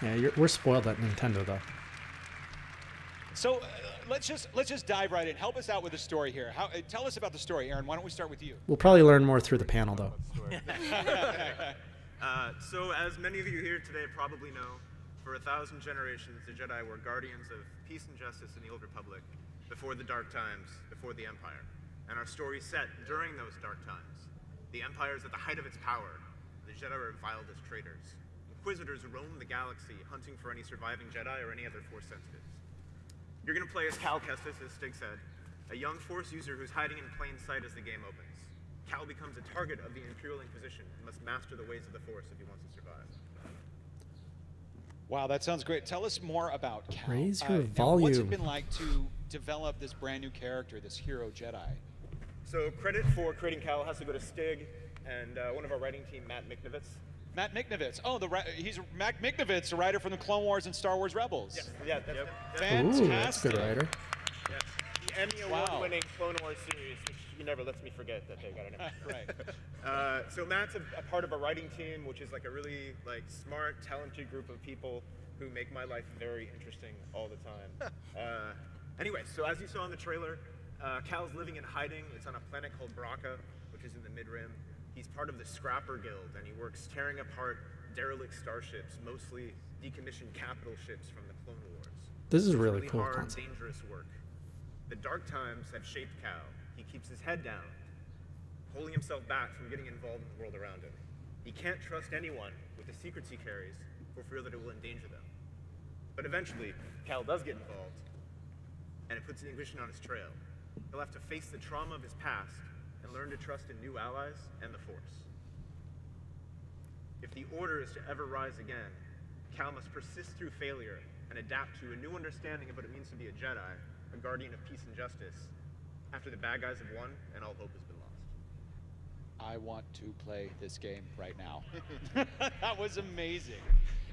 Yeah, we're spoiled at Nintendo, though. So let's just dive right in. Help us out with the story here. Tell us about the story, Aaron. Why don't we start with you? We'll probably learn more through the panel, though. So, as many of you here today probably know, for 1,000 generations, the Jedi were guardians of peace and justice in the Old Republic, before the Dark Times, before the Empire. And our story is set during those dark times. The Empire is at the height of its power. The Jedi are reviled as traitors. Inquisitors roam the galaxy, hunting for any surviving Jedi or any other Force sensitives. You're going to play as Cal Kestis, as Stig said, a young Force user who's hiding in plain sight as the game opens. Cal becomes a target of the Imperial Inquisition and must master the ways of the Force if he wants to survive. Wow, that sounds great. Tell us more about Cal. Raise your now, what's it volume. been like to develop this brand new character, this hero Jedi? So credit for creating Cal has to go to Stig and one of our writing team, Matt Miknovitz. Matt Miknovitz. Oh, he's Matt Miknovitz, a writer from the Clone Wars and Star Wars Rebels. Yeah, that's him. Fantastic. Ooh, that's a good writer. Yeah. The Emmy Wow. Award-winning Clone Wars series, which he never lets me forget that they got an Emmy. Right. So Matt's a part of a writing team, which is like a really smart, talented group of people who make my life very interesting all the time. Anyway, so as you saw in the trailer, Cal's living in hiding. It's on a planet called Braca, which is in the Mid-Rim. He's part of the Scrapper Guild, and he works tearing apart derelict starships, mostly decommissioned capital ships from the Clone Wars. This is It's really cool hard, concept. dangerous work. The Dark Times have shaped Cal. He keeps his head down, holding himself back from getting involved in the world around him. He can't trust anyone with the secrets he carries for fear that it will endanger them. But eventually, Cal does get involved, and it puts the Inquisition on his trail. He'll have to face the trauma of his past and learn to trust in new allies and the Force. If the Order is to ever rise again, Cal must persist through failure and adapt to a new understanding of what it means to be a Jedi, a guardian of peace and justice, after the bad guys have won and all hope has been lost. I want to play this game right now. That was amazing.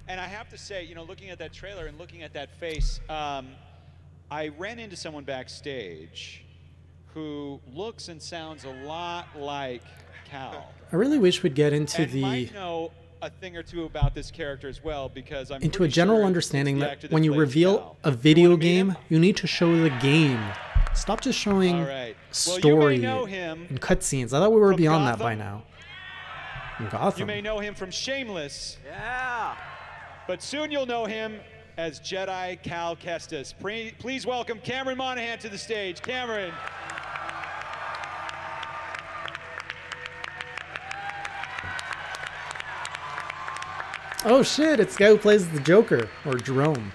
And I have to say, looking at that trailer and looking at that face, I ran into someone backstage who looks and sounds a lot like Cal. I really wish we'd get into And might know a thing or two about this character as well, because I'm into a pretty general sure understanding it's the that actor when you plays reveal Cal. a You video wanna meet game, him? you need to show the game. Stop just showing All right. Well, you may story know him and cutscenes. I thought we were from beyond that by Gotham. now. In Gotham. You may know him from Shameless, Yeah. but soon you'll know him as Jedi Cal Kestis. Please welcome Cameron Monaghan to the stage. Cameron. Oh shit, it's the guy who plays the Joker, or Jerome,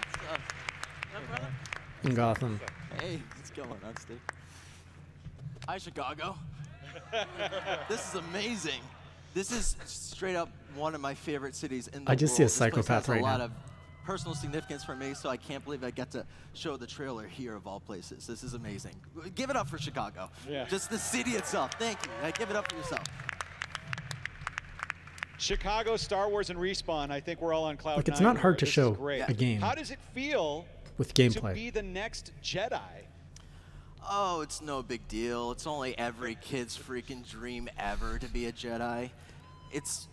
in Gotham. Hey, what's going on, Steve? Hi, Chicago. This is amazing. This is straight up one of my favorite cities in the world. I just see a This place psychopath has right a lot now. of personal significance for me, so I can't believe I get to show the trailer here of all places. This is amazing. Give it up for Chicago. Yeah. Just the city itself. Thank you. Give it up for yourself. Chicago, Star Wars, and Respawn. I think we're all on cloud Look, it's nine not hard here. to This is show great. a game How does it feel with to gameplay. be the next Jedi? Oh, it's no big deal. It's only every kid's freaking dream ever to be a Jedi. It's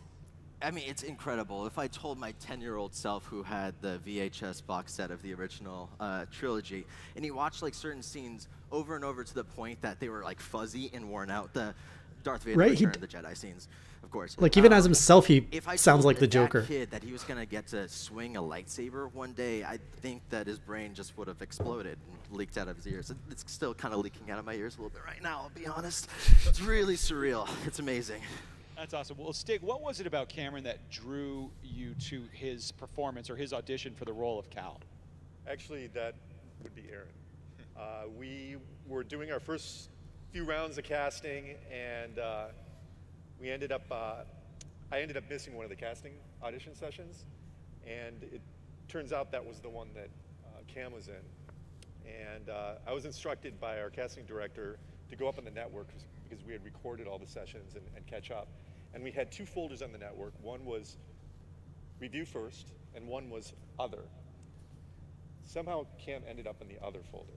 I mean, it's incredible. If I told my 10-year-old self who had the VHS box set of the original trilogy, and he watched like certain scenes over and over to the point that they were like fuzzy and worn out, the Darth Vader Return, the Jedi scenes, of course. Like even as himself, he sounds like the Joker. If I told that kid that he was gonna get to swing a lightsaber one day, I think that his brain just would have exploded and leaked out of his ears. It's still kind of leaking out of my ears a little bit right now, I'll be honest. It's really surreal. It's amazing. That's awesome. Well, Stig, what was it about Cameron that drew you to his performance or his audition for the role of Cal? Actually, that would be Aaron. We were doing our first few rounds of casting, and we ended up, I ended up missing one of the casting audition sessions, and it turns out that was the one that Cam was in. And I was instructed by our casting director to go up on the network because we had recorded all the sessions and catch up. And we had 2 folders on the network. One was review first, and one was other. Somehow Cam ended up in the other folder.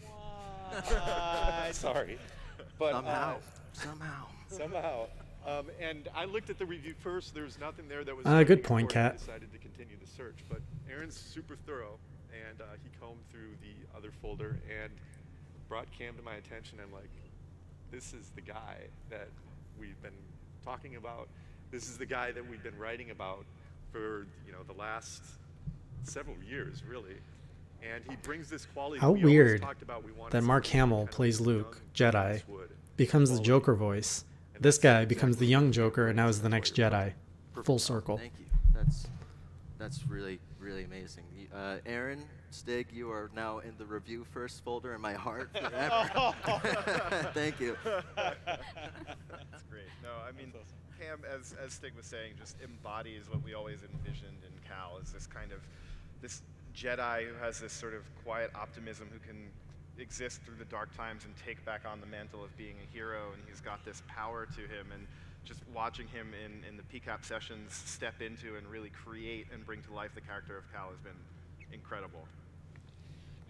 What? Sorry. But, Somehow. And I looked at the review first. There was nothing there that was good point, Kat. I decided to continue the search. But Aaron's super thorough, and he combed through the other folder and brought Cam to my attention. I'm like, this is the guy that we've been talking about. This is the guy that we've been writing about for the last several years, really. And he brings this quality. How weird that Mark Hamill plays Luke, Jedi, becomes the Joker voice. This guy becomes the young Joker, and now is the next Jedi. Full circle. Thank you. That's really, really amazing. Aaron, Stig, you are now in the review first folder in my heart forever. Thank you. That's great. No, I mean, Cam, as Stig was saying, just embodies what we always envisioned in Cal, is this kind of, this Jedi who has this sort of quiet optimism, who can exist through the dark times and take back on the mantle of being a hero, and he's got this power to him, and just watching him in the PCAP sessions step into and really create and bring to life the character of Cal has been incredible.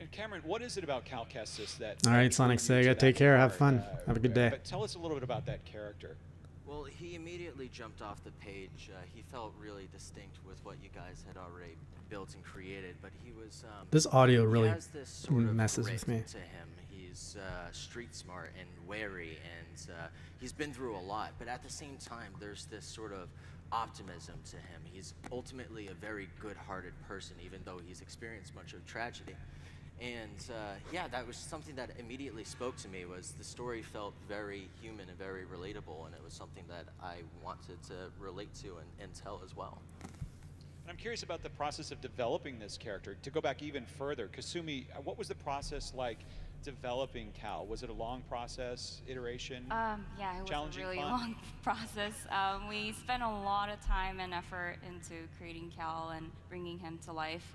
And Cameron, what is it about Cal Kestis that... All right, Sonic Sega, take care, have fun. Have a good day. But tell us a little bit about that character. Well, he immediately jumped off the page. He felt really distinct with what you guys had already built and created, but he was... this audio really has this sort of messes with me. To him. He's street smart and wary, and he's been through a lot, but at the same time, there's this sort of optimism to him. He's ultimately a very good-hearted person, even though he's experienced much of tragedy. And yeah, that was something that immediately spoke to me. Was the story felt very human and very relatable, and it was something that I wanted to relate to and tell as well. And I'm curious about the process of developing this character. To go back even further, Kasumi, what was the process like developing Cal? Was it a long process, iteration? Yeah, it was a really long process. We spent a lot of time and effort into creating Cal and bringing him to life.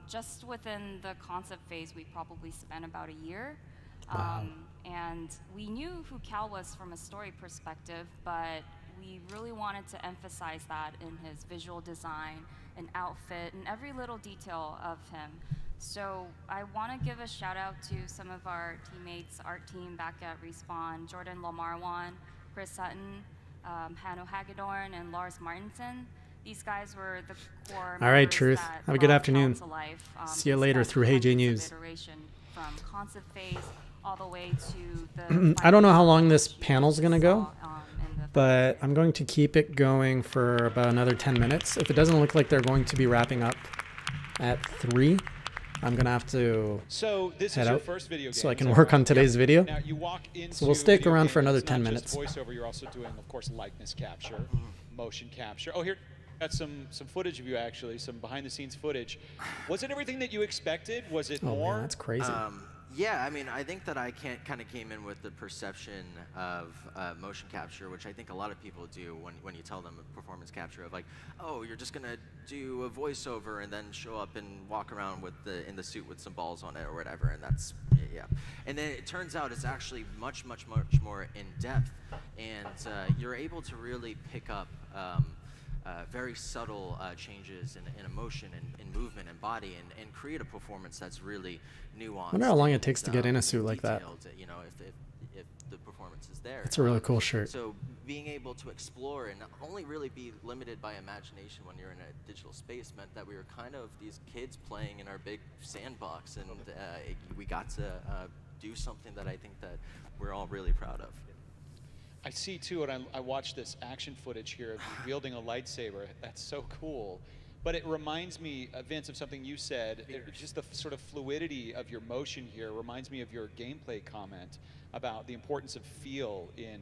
Just within the concept phase, we probably spent about a year. And we knew who Cal was from a story perspective, but we really wanted to emphasize that in his visual design and outfit and every little detail of him. So I want to give a shout out to some of our teammates, art team back at Respawn, Jordan Lamarwan, Chris Sutton, Hanno Hagedorn, and Lars Martinson. These guys were the core. All right, Truth. Have a good afternoon. See you later through Hey J News. From concept phase all the way to the I don't know how long this panel's going to go, but I'm going to keep it going for about another 10 minutes. If it doesn't look like they're going to be wrapping up at 3, I'm going to have to head out first video game, so I can work on today's video. Now you walk into so we'll stick around for another it's 10 not minutes. Just voiceover, you're also doing, of course, likeness capture, motion capture. Oh, here, got some footage of you, actually, some behind-the-scenes footage. Was it everything that you expected? Was it more? Man, that's crazy. Yeah, I mean, I think that I kind of came in with the perception of motion capture, which I think a lot of people do when you tell them a performance capture of like, oh, you're just gonna do a voiceover and then show up and walk around with in the suit with some balls on it or whatever, and that's yeah. And then it turns out it's actually much more in depth, and you're able to really pick up very subtle changes in emotion and movement and body and create a performance that's really nuanced. I wonder how long it takes to get in a suit like that. You know, if the performance is there. It's a really cool shirt. So being able to explore and only really be limited by imagination when you're in a digital space meant that we were kind of these kids playing in our big sandbox, and we got to do something that I think that we're all really proud of. I see too, and I watched this action footage here of you wielding a lightsaber. That's so cool. But it reminds me, Vince, of something you said. Just the sort of fluidity of your motion here reminds me of your gameplay comment about the importance of feel in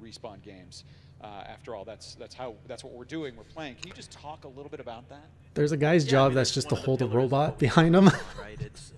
Respawn games. After all, that's what we're doing. We're playing. Can you just talk a little bit about that? There's a guy's job that's just to hold a robot behind him. Right. It's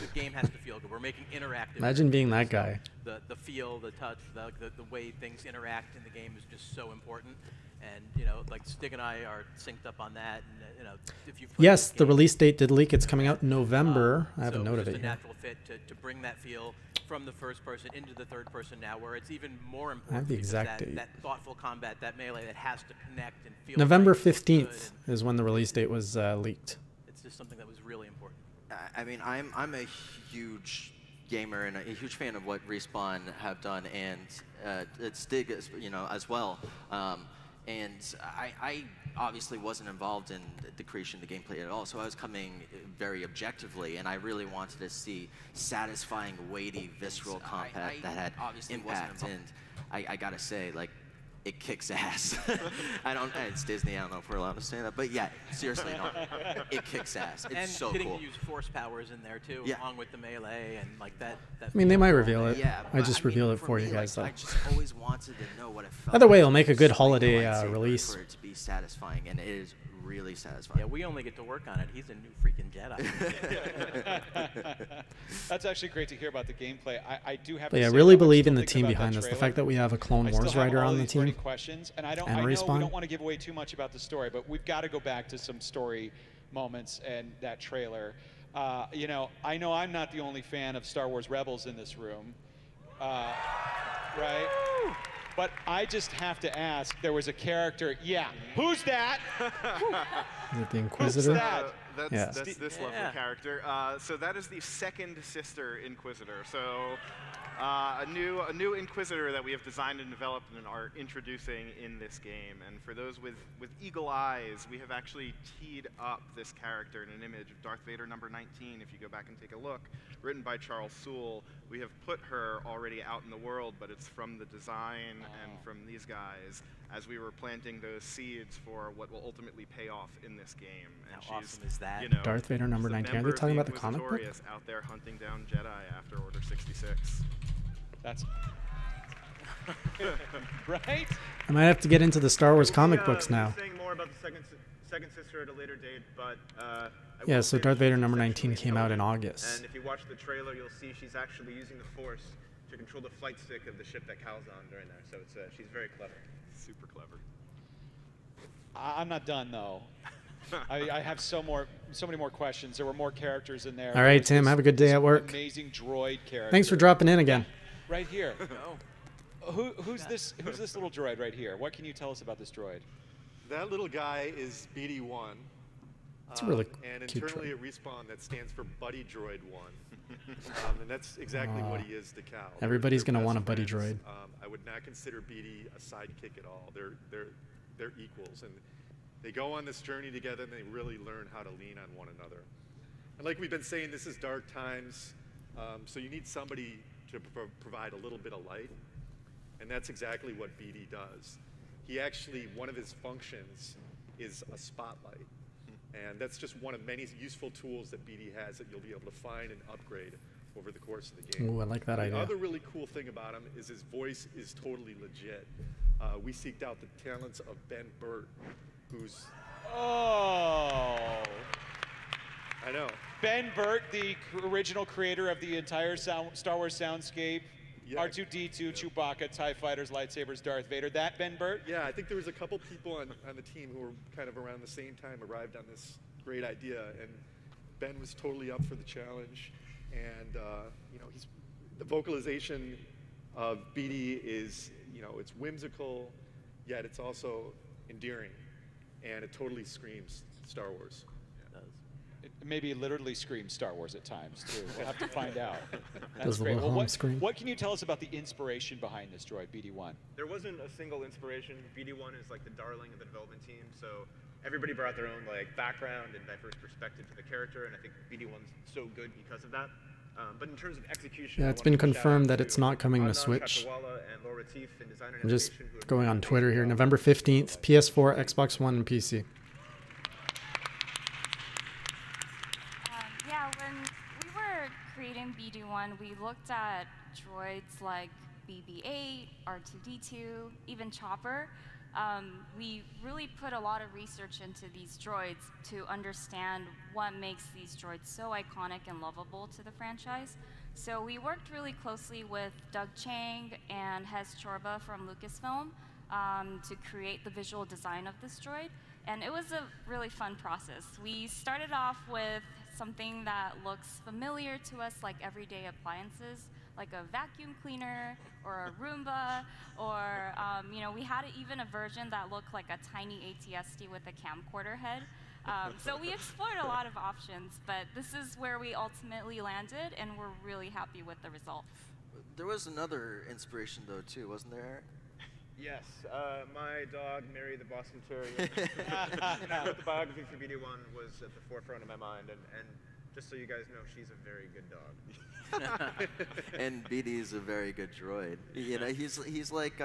the game has to feel good. We're making interactive. Imagine being that guy. The feel, the touch, the way things interact in the game is just so important. And you know, like Stig and I are synced up on that. And you know, if you yes, the release date did leak. It's coming out in November. I have a note of it. It's a here. natural fit to bring that feel from the first person into the third person now, where it's even more important. I have the exact date. That thoughtful combat, that melee, that has to connect and feel. November right, 15th is when the release date was leaked. It's just something that was really important. I mean, I'm a huge gamer and a huge fan of what Respawn have done, and Stig, as well. And I obviously wasn't involved in the creation of the gameplay at all, so I was coming very objectively, and I really wanted to see satisfying, weighty, visceral combat that had impact. And I gotta say, like, it kicks ass. It's Disney, I don't know if we're allowed to say that, but yeah, seriously, no, it kicks ass. It's and so getting cool. to use force powers in there too, along with the melee and like that. I mean, they might reveal it. Yeah, I just revealed it for you guys, though. I just always wanted to know what it felt Either way, it'll like make a good to swing holiday lightsaber release. for it to be satisfying, and it is really satisfying. Yeah, we only get to work on it. He's a new freaking Jedi. That's actually great to hear about the gameplay. I do have But to yeah, say, really though, I'm believe still in the thinking team about behind that this. The trailer. fact that we have a Clone I still Wars have writer all on the these burning team. questions, and I know Respawn. we don't want to give away too much about the story, but we've got to go back to some story moments and that trailer. You know I'm not the only fan of Star Wars Rebels in this room, right? But I just have to ask, there was a character, who's that? Is it the Inquisitor? Who's that? That's this lovely character. So that is the second sister Inquisitor. So a new Inquisitor that we have designed and developed and are introducing in this game. And for those with eagle eyes, we have actually teed up this character in an image of Darth Vader number 19. If you go back and take a look, written by Charles Soule. We have put her already out in the world, but it's from the design and from these guys as we were planting those seeds for what will ultimately pay off in this game. And How she's, awesome is that? you know, Darth Vader number she's a 19. Are member they talking of about the comic book? Inquisitorius out there hunting down Jedi after Order 66. That's right. I might have to get into the Star Wars comic books now. We'll be saying more about the second sister at a later date, but Yeah, so Darth Vader number 19 came out in August. And if you watch the trailer, you'll see she's actually using the Force to control the flight stick of the ship that Cal's on during there. So it's she's very clever. Super clever. I'm not done though. I have so many more questions. There were more characters in there. All right, Tim, have a good day at work. Amazing droid character. Thanks for dropping in again. Right here. Who's this little droid right here? What can you tell us about this droid? That little guy is BD1. It's a really and cute internally droid. at Respawn, that stands for Buddy Droid 1. And that's exactly what he is to Cal. Everybody's They're gonna best want a buddy friends. droid. I would not consider BD a sidekick at all. They're equals, and they go on this journey together, and they really learn how to lean on one another. And like we've been saying, this is dark times, so you need somebody to provide a little bit of light, and that's exactly what BD does. He actually, one of his functions is a spotlight. And that's just one of many useful tools that BD has that you'll be able to find and upgrade over the course of the game. Ooh, I like that The idea. other really cool thing about him is his voice is totally legit. We seeked out the talents of Ben Burt, who's... Oh. I know. Ben Burt, the original creator of the entire Star Wars soundscape. Yeah. R2-D2, Chewbacca, TIE fighters, lightsabers, Darth Vader. That Ben Burt? Yeah, I think there was a couple people on the team who were kind of around the same time arrived on this great idea, and Ben was totally up for the challenge. And you know, the vocalization of BD is, you know, it's whimsical, yet it's also endearing, and it totally screams Star Wars. It does. It maybe literally screams Star Wars at times too. We'll have to find out. That's Does the great. little Well, home screen. what can you tell us about the inspiration behind this droid, BD1? There wasn't a single inspiration. BD1 is like the darling of the development team, so everybody brought their own like background and diverse perspective to the character, and I think BD1's so good because of that. But in terms of execution, Yeah, it's been confirmed that it's not coming to Switch. I'm just going on Twitter here. November 15th, PS4, Xbox One, and PC. Yeah, when we were creating BD1, we looked at droids like BB-8, R2-D2, even Chopper. We really put a lot of research into these droids to understand what makes these droids so iconic and lovable to the franchise. So we worked really closely with Doug Chang and Hez Chorba from Lucasfilm to create the visual design of this droid. And it was a really fun process. We started off with something that looks familiar to us, like everyday appliances, like a vacuum cleaner or a Roomba, or you know, we had even a version that looked like a tiny ATST with a camcorder head. So we explored a lot of options, but this is where we ultimately landed, and we're really happy with the results. There was another inspiration though too, wasn't there, Eric? Yes, my dog, Mary the Boston Terrier. The biography for BD1 was at the forefront of my mind, and just so you guys know, she's a very good dog. And BD is a very good droid. You know, he's like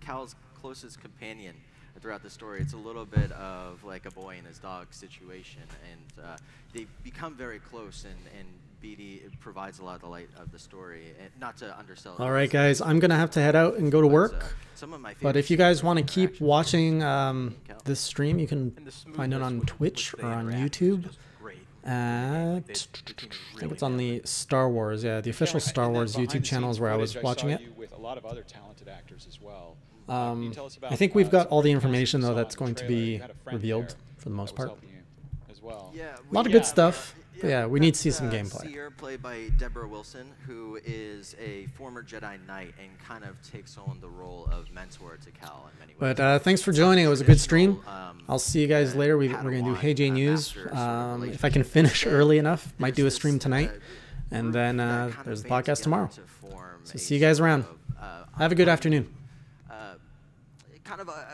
Cal's closest companion throughout the story. It's a little bit of like a boy and his dog situation, and they become very close, and BD provides a lot of the light of the story, and not to undersell it. All right, guys, I'm gonna have to head out and go to work. But if you guys want to keep watching this stream, you can find it on Twitch or on YouTube. I think it's on the Star Wars, yeah, the official Star Wars YouTube channel is where I was watching it. With a lot of other talented actors as well. I think we've got all the information though that's going to be revealed for the most part. Yeah, a lot of good stuff. But yeah, we need to see some gameplay. Seer, played by Deborah Wilson, who is a former Jedi Knight and kind of takes on the role of mentor to Cal in many ways. But thanks for joining. It was a good stream. I'll see you guys later. We're going to do Hey J News. If I can finish early enough, might do a stream tonight. And then there's the podcast tomorrow. So see you guys around. Have a good afternoon. Kind of a